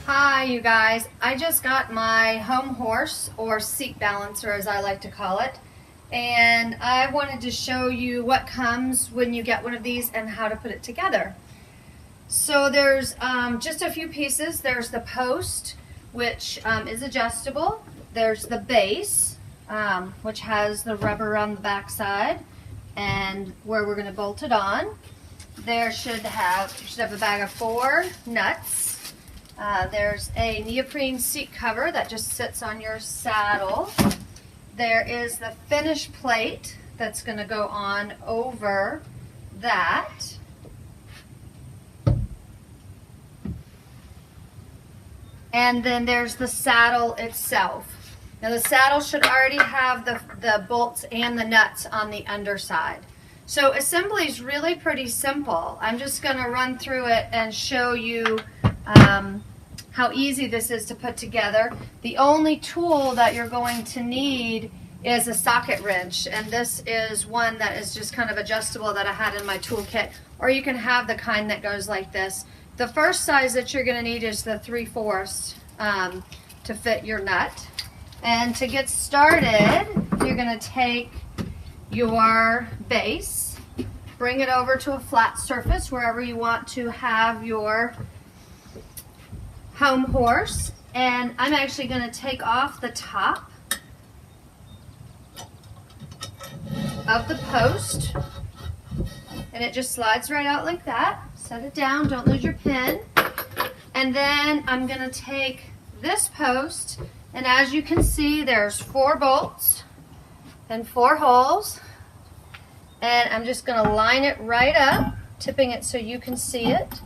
Hi you guys, I just got my home horse, or seat balancer as I like to call it, and I wanted to show you what comes when you get one of these and how to put it together. So there's just a few pieces. There's the post, which is adjustable. There's the base, which has the rubber on the back side and where we're going to bolt it on. You should have a bag of 4 nuts. There's a neoprene seat cover that just sits on your saddle. There is the finish plate that's going to go on over that. And then there's the saddle itself. Now the saddle should already have the bolts and the nuts on the underside. So assembly is really pretty simple. I'm just going to run through it and show you how easy this is to put together. The only tool that you're going to need is a socket wrench, and this is one that is just kind of adjustable that I had in my toolkit, or you can have the kind that goes like this. The first size that you're going to need is the 3/4 to fit your nut. And to get started, you're going to take your base, bring it over to a flat surface wherever you want to have your home horse, and I'm actually going to take off the top of the post, and it just slides right out like that. Set it down, don't lose your pin. And then I'm going to take this post, and as you can see, there's 4 bolts and 4 holes, and I'm just going to line it right up, tipping it so you can see it,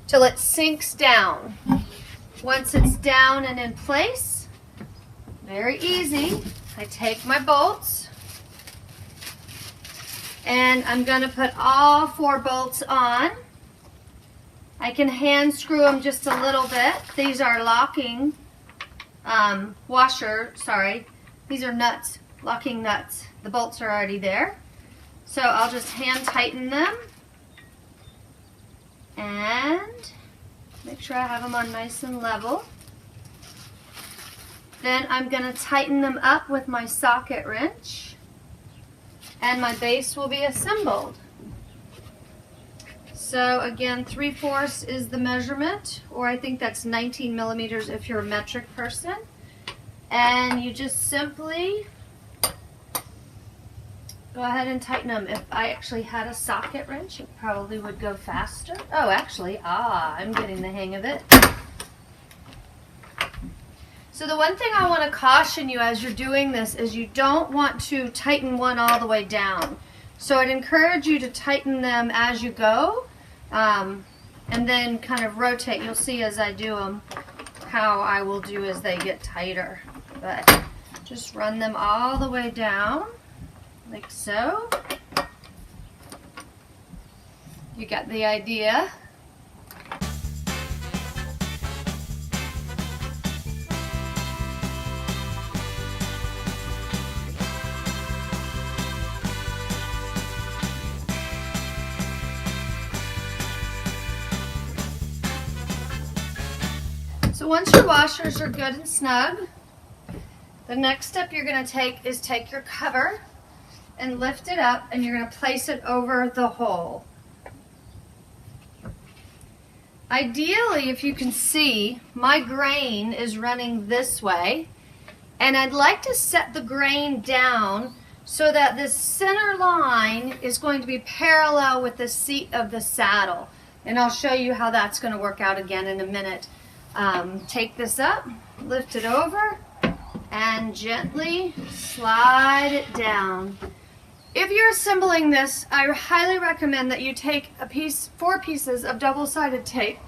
till it sinks down. Once it's down and in place, very easy, I take my bolts and I'm going to put all 4 bolts on. I can hand screw them just a little bit. These are locking these are nuts, locking nuts. The bolts are already there. So I'll just hand tighten them and make sure I have them on nice and level. Then I'm going to tighten them up with my socket wrench, and my base will be assembled. So again, 3/4 is the measurement, or I think that's 19 millimeters if you're a metric person. And you just simply go ahead and tighten them. If I actually had a socket wrench, it probably would go faster. Oh, actually, I'm getting the hang of it. So the one thing I want to caution you as you're doing this is you don't want to tighten one all the way down. So I'd encourage you to tighten them as you go, and then kind of rotate. You'll see as I do them how I will do as they get tighter. But just run them all the way down, like so. You got the idea. So once your washers are good and snug, the next step you're going to take is take your cover and lift it up, and you're going to place it over the hole. Ideally, if you can see, my grain is running this way, and I'd like to set the grain down so that this center line is going to be parallel with the seat of the saddle. And I'll show you how that's going to work out again in a minute. Take this up, lift it over, and gently slide it down. If you're assembling this, I highly recommend that you take 4 pieces of double-sided tape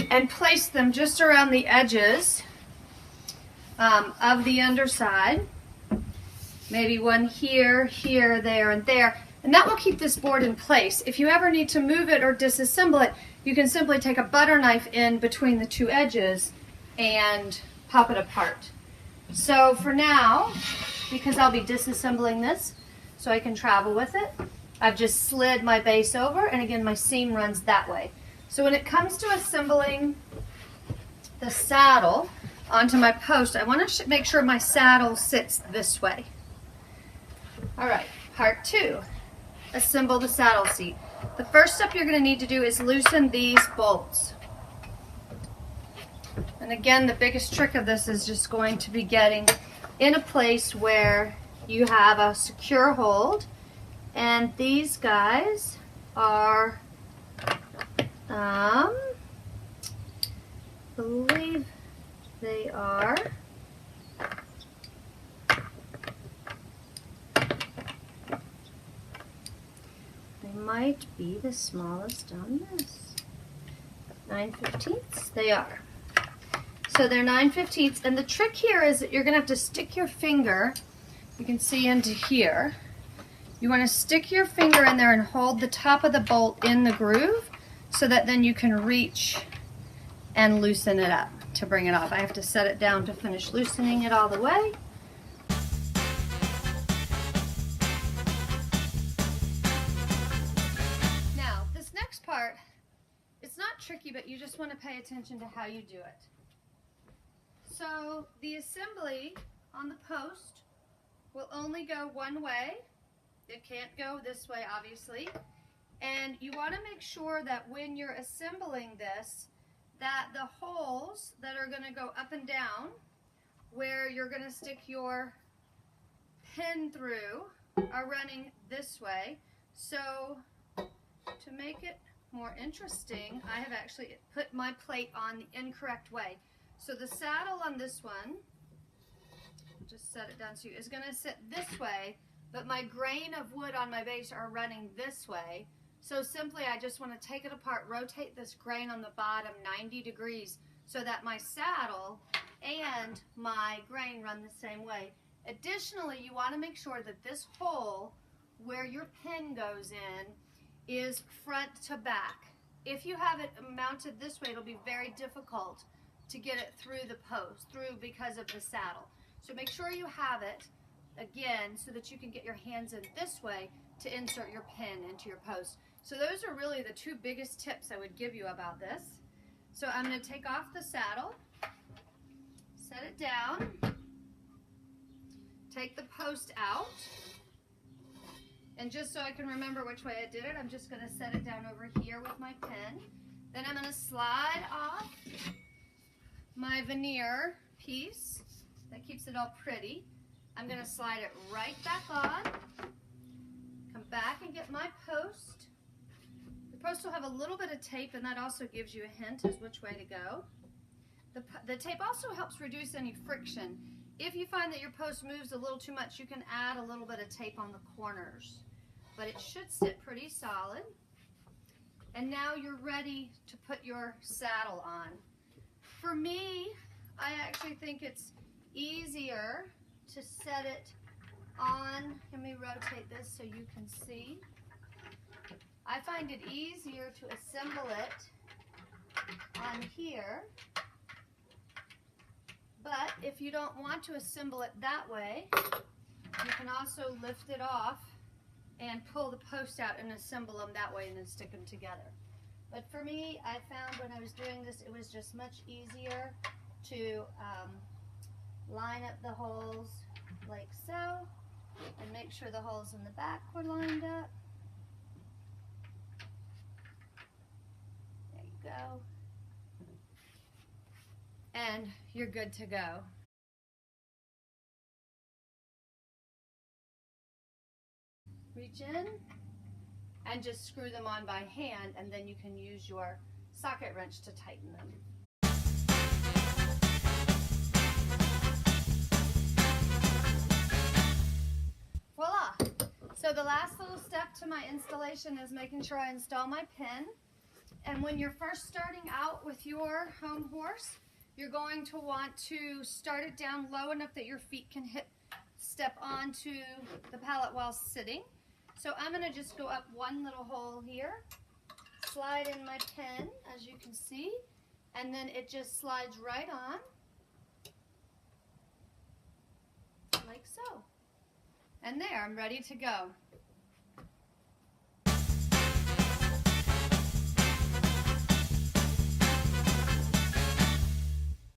and place them just around the edges of the underside. Maybe one here, here, there, and there. And that will keep this board in place. If you ever need to move it or disassemble it, you can simply take a butter knife in between the 2 edges and pop it apart. So for now, because I'll be disassembling this so I can travel with it, I've just slid my base over, and again my seam runs that way. So when it comes to assembling the saddle onto my post, I want to make sure my saddle sits this way. All right, part 2, assemble the saddle seat. The first step you're going to need to do is loosen these bolts. And again, the biggest trick of this is just going to be getting in a place where you have a secure hold. And these guys are, I believe they are might be the smallest on this. 9/15. They are. So they're 9/15, and the trick here is that you're going to have to stick your finger, you can see into here. You want to stick your finger in there and hold the top of the bolt in the groove so that then you can reach and loosen it up to bring it off. I have to set it down to finish loosening it all the way. Now, this next part, it's not tricky, but you just want to pay attention to how you do it. So the assembly on the post will only go one way. It can't go this way, obviously. And you want to make sure that when you're assembling this, that the holes that are going to go up and down, where you're going to stick your pin through, are running this way. So to make it more interesting, I have actually put my plate on the incorrect way. So the saddle on this one, just set it down so you, is going to sit this way, but my grain of wood on my base are running this way. So simply I just want to take it apart, rotate this grain on the bottom 90 degrees so that my saddle and my grain run the same way. Additionally, you want to make sure that this hole where your pin goes in is front to back. If you have it mounted this way, it'll be very difficult to get it through the post, because of the saddle. So make sure you have it, again, so that you can get your hands in this way to insert your pin into your post. So those are really the 2 biggest tips I would give you about this. So I'm going to take off the saddle, set it down, take the post out, and just so I can remember which way I did it, I'm just going to set it down over here with my pin. Then I'm going to slide off my veneer piece that keeps it all pretty. I'm going to slide it right back on, come back and get my post. The post will have a little bit of tape, and that also gives you a hint as which way to go. The tape also helps reduce any friction. If you find that your post moves a little too much, you can add a little bit of tape on the corners, but it should sit pretty solid. And now you're ready to put your saddle on. For me, I actually think it's easier to set it on. Let me rotate this so you can see. I find it easier to assemble it on here, but if you don't want to assemble it that way, you can also lift it off and pull the post out and assemble them that way and then stick them together. But for me, I found when I was doing this, it was just much easier to line up the holes like so, and make sure the holes in the back were lined up. There you go. And you're good to go. Reach in and just screw them on by hand, and then you can use your socket wrench to tighten them. Voila! So the last little step to my installation is making sure I install my pin. And when you're first starting out with your home horse, you're going to want to start it down low enough that your feet can step onto the pallet while sitting. So I'm going to just go up one little hole here, slide in my pin, as you can see, and then it just slides right on, like so. And there, I'm ready to go.